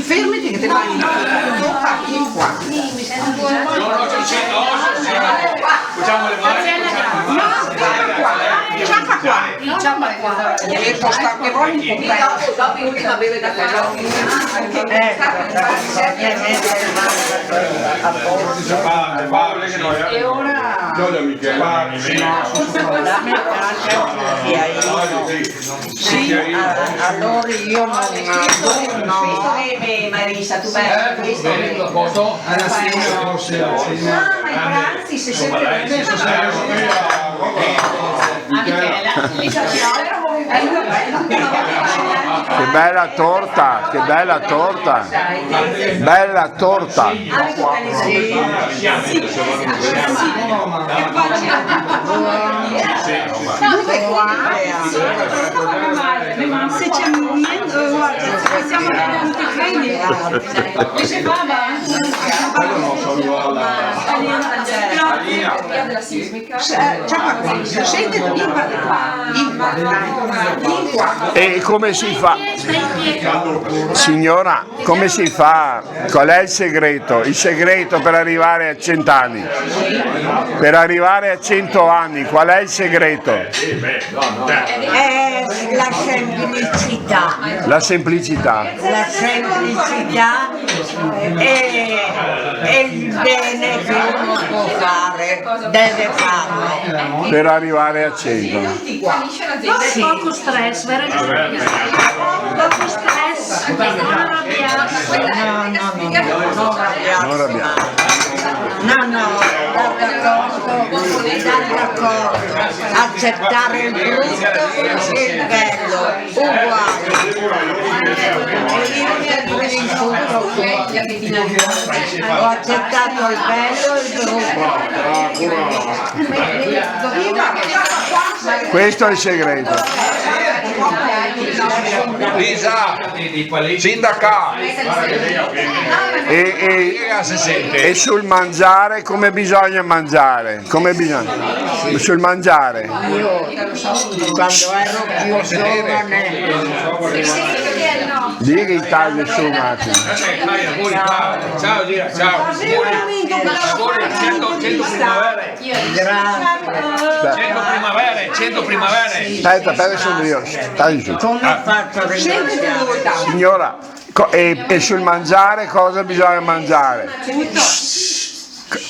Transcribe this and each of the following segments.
Fermati che ti vai in qua. Facciamo le mani. Ciappa qua. E posta che vuoi un po'. Dopo l'ultima beve da E ora sì, allora io non Marisa, tu vai. Foto? Ma i pranzi si sempre Che bella torta, che bella torta, bella torta. Se c'è un momento, guarda, siamo venuti qui. della sismica. Scende in qua. E come si fa? Signora, come si fa? Qual è il segreto? Il segreto per arrivare a 100 anni? Per arrivare a 100 anni, qual è il segreto? È la semplicità. La semplicità. La semplicità e il bene che uno può fare, deve farlo. Per arrivare a 100. Poco stress, veramente. Poco stress, non arrabbiato. Non arrabbiamo. No, d'accordo, accettare il brutto e il bello, uguali. E io mi insulto ho accettato il bello e il brutto. Questo è il segreto. Lisa, sindaca. E sul mangiare come bisogna mangiare? Come bisogna? Sul mangiare. Io quando ero più giovane Digli i tagli su un attimo. Ciao Gira, ciao. Auguri, 100 primavere. grazie. 100 primavere. Aspetta, sono io. Tagli su. Come faccio a ringraziare? Signora, e sul mangiare cosa bisogna mangiare?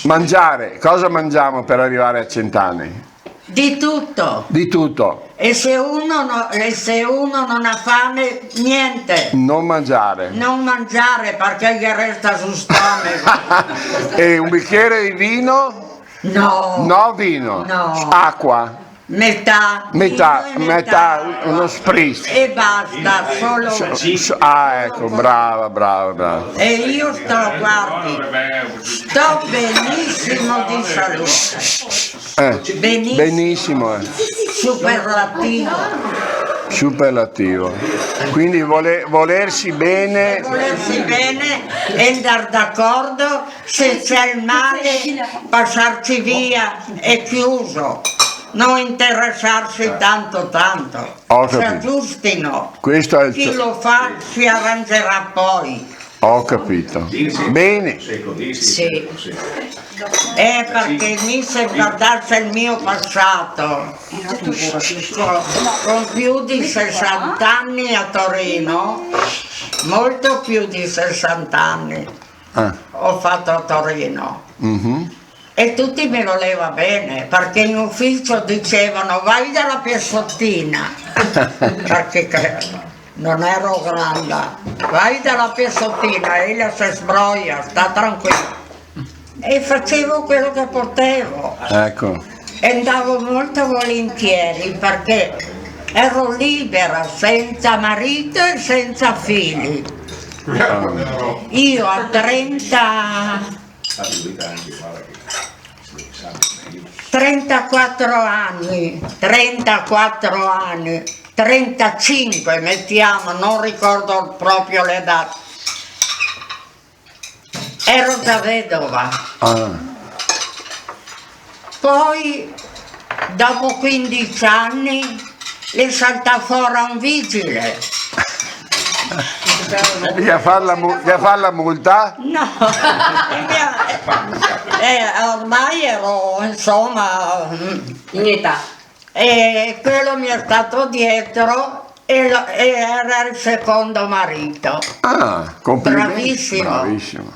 Mangiare, cosa mangiamo per arrivare a 100 anni? Di tutto. Di tutto. E se uno non ha fame, niente. Non mangiare. Non mangiare perché gli resta sul stomaco. E un bicchiere di vino? No. No vino. No. Acqua. Metà. Metà, Vino e metà, uno spritz. E basta, solo. Ecco, brava. E io sto, guardi, sto benissimo di salute. Benissimo. Superlativo. Quindi volersi bene. Volersi bene e andare d'accordo, se c'è il male, passarci via, è chiuso. Non interessarsi tanto. Ho Si capito. aggiustino. Questo è il Chi lo fa si arrangerà poi. Ho capito. Bene. Sì. Perché mi se guardasse il mio passato, con più di 60 anni a Torino, molto più di 60 anni ho fatto a Torino. E tutti mi voleva bene, perché in ufficio dicevano vai dalla Piazzottina, perché non ero grande, vai dalla Piazzottina, ella si sbroia, sta tranquilla. E facevo quello che potevo. Ecco. E andavo molto volentieri perché ero libera, senza marito e senza figli. Io a 34 anni, 35 mettiamo, non ricordo proprio le date. Ero già vedova. Poi, dopo 15 anni, le salta fuori un vigile. Gli ha fatto la multa? No, ormai ero insomma In età. e quello mi è stato dietro e era il secondo marito, Ah, complimenti. Bravissimo. Bravissimo.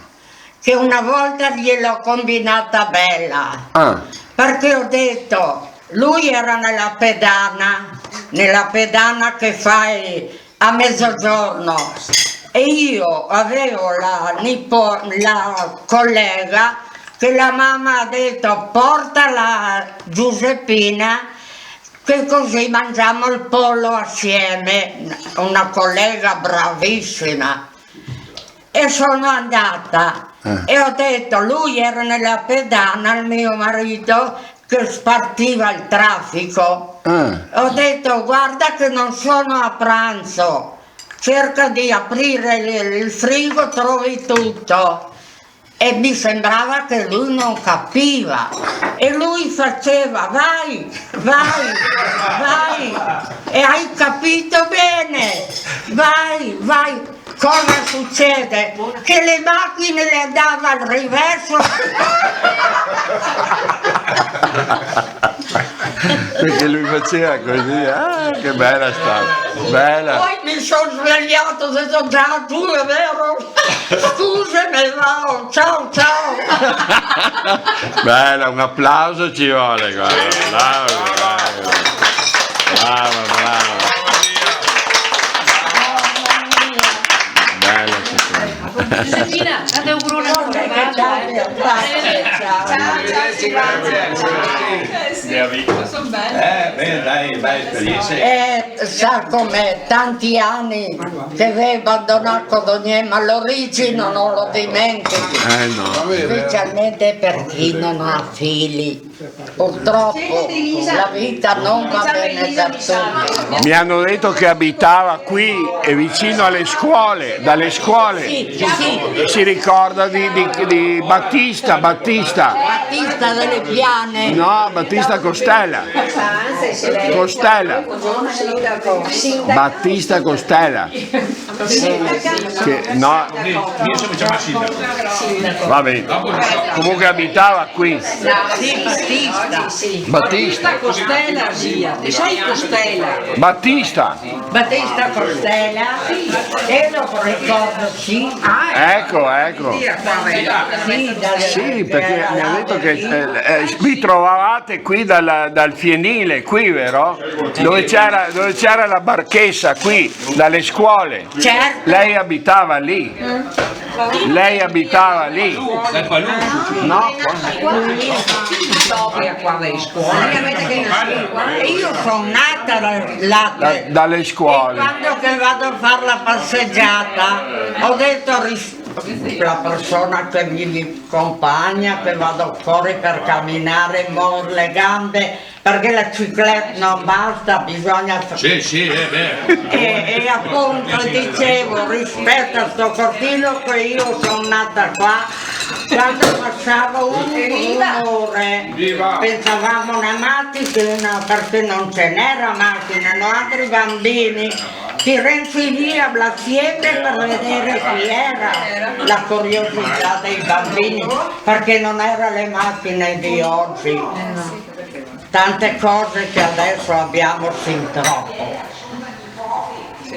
che una volta gliel'ho combinata bella. Ah, Perché ho detto, lui era nella pedana che fai a mezzogiorno e io avevo la collega che la mamma ha detto porta la Giuseppina che così mangiamo il pollo assieme, una collega bravissima. E sono andata e ho detto, lui era nella pedana, il mio marito, che spartiva il traffico. Ho detto, guarda che non sono a pranzo, cerca di aprire il frigo, trovi tutto. E mi sembrava che lui non capiva e lui faceva vai, vai, vai e hai capito bene, vai, vai. Cosa succede? Che le macchine le dava al riverso. perché lui faceva così, che bella stata, bella. Poi mi sono svegliato, ho detto già tu è vero? Scusami, no, ciao ciao. Bella, un applauso ci vuole, guarda, bravo, bravo, bravo, bravo. Bella Giuseppina, date un auguro Ciao. Bene, dai, belle esperienze. Sa com'è, tanti anni che avevo abbandonato Codogné, ma l'origine non lo dimentico, No. specialmente per chi non ha figli. Purtroppo la vita non va bene per tutti. Mi hanno detto che abitava qui e vicino alle scuole, dalle scuole. Sì, Si ricorda di Battista, Battista delle Piane. no, Battista Costella. Costella. Battista Costella. Che, no, Io sono già sindaco. va bene. Comunque abitava qui. Battista. Costella, zia. E sai Costella? Battista. Battista Costella, e lo ricordo, sì. Ecco, ecco. Sì, perché mi ha detto che vi trovavate qui dal fienile, qui, vero? Dove c'era la barchessa, qui, dalle scuole. Certo. Lei abitava lì. Lei abitava lì. Dal qualunque. No? E io sono nata là. Dalle E scuole. quando che vado a fare la passeggiata ho detto la persona che mi accompagna, che vado fuori per camminare, muovo le gambe, perché la cicletta non basta, bisogna... Sì, è vero. E appunto dicevo, rispetto a sto cortile che io sono nata qua, quando passavo un'ore pensavamo una macchina, perché non ce n'era macchina, no, altri bambini, Firenze via la siepe per vedere chi era, la curiosità dei bambini, perché non erano le macchine di oggi, tante cose che adesso abbiamo fin troppo.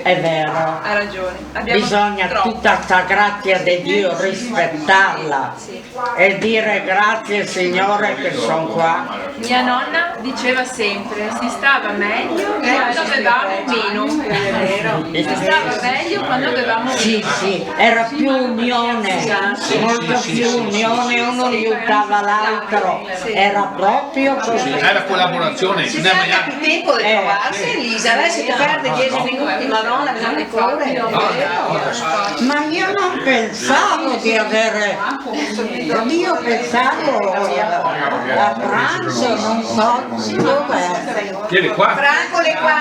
È vero, Ha ragione. bisogna tutta sta grazia di Dio rispettarla e dire grazie Signore che sono qua. Mia nonna diceva sempre, si stava meglio quando avevamo meno. Si stava meglio quando avevamo meno. Sì, era più unione, molto più unione, uno aiutava l'altro, era proprio così. Era collaborazione, non è mai Il tempo di trovarsi, Elisa, lei si perde 10 minuti, madonna, bisogna correre. Ma io non pensavo di avere, io pensavo a pranzo, non so dov'è. Vieni qua. Franco le qua.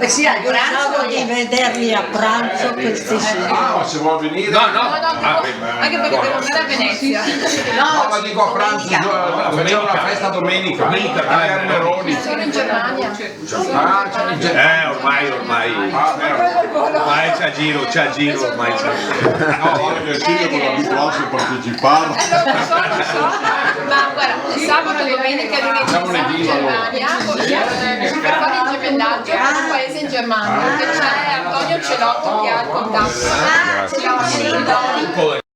Sì, al Pensavo di vederli a pranzo questi signori. Se vuoi venire, No. Anche perché devo andare a Venezia. no, ma dico a pranzo, facciamo la festa domenica. Domenica, alle Armeroni. Sono in Germania. Ah, Ormai c'ha giro ormai c'ha. No, anche Silvio può abituarsi a partecipare. Lo so, ma guarda, sabato e domenica diventiamo in Germania per fare il gemellaggio con un paese in Germania, che c'è Antonio Celotto che ha il contatto.